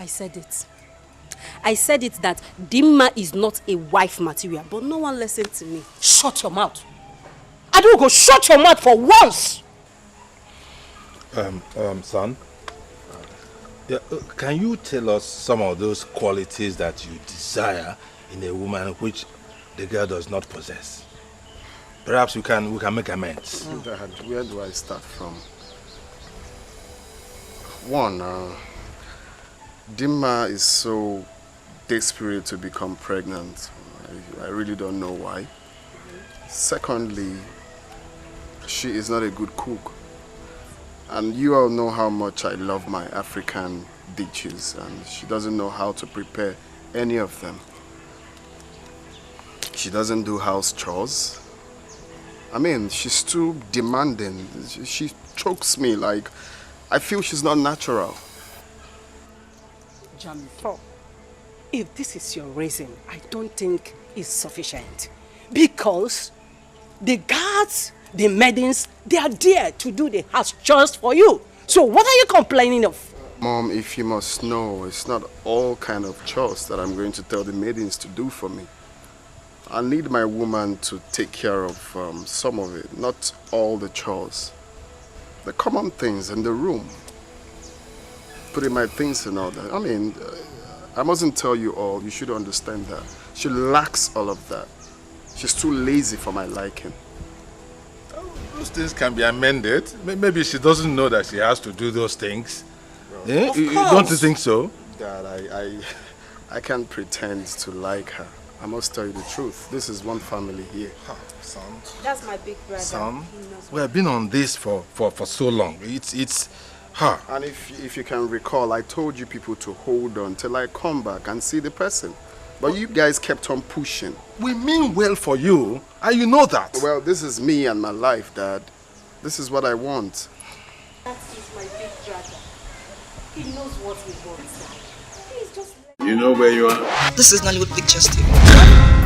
I said it. I said it that Dimma is not a wife material, but no one listened to me. Shut your mouth. I don't go shut your mouth for once. Son, can you tell us some of those qualities that you desire in a woman which the girl does not possess? Perhaps we can make amends. Dad, where do I start from? One, Dimma is so desperate to become pregnant. I really don't know why. Secondly, she is not a good cook. And you all know how much I love my African dishes, and she doesn't know how to prepare any of them. She doesn't do house chores. I mean, she's too demanding. She chokes me like I feel she's not natural. Jamifo, if this is your reason, I don't think it's sufficient. Because the guards, the maidens, they are there to do the house chores for you. So what are you complaining of? Mom, if you must know, it's not all kind of chores that I'm going to tell the maidens to do for me. I need my woman to take care of some of it, not all the chores. The common things in the room. Putting my things in order. I mean, I mustn't tell you all, you should understand that. She lacks all of that. She's too lazy for my liking. Those things can be amended. Maybe she doesn't know that she has to do those things. Of course. Don't you think so? Dad, I can't pretend to like her. I must tell you the truth. This is one family here. Son. That's my big brother. Son, we have been on this for so long. It's her. And if you can recall, I told you people to hold on till I come back and see the person. But you guys kept on pushing. We mean well for you, and you know that. Well, this is me and my life, Dad. This is what I want. That is my big brother. He knows what he wants. Please just... You know where you are? This is Nollywood Pictures TV.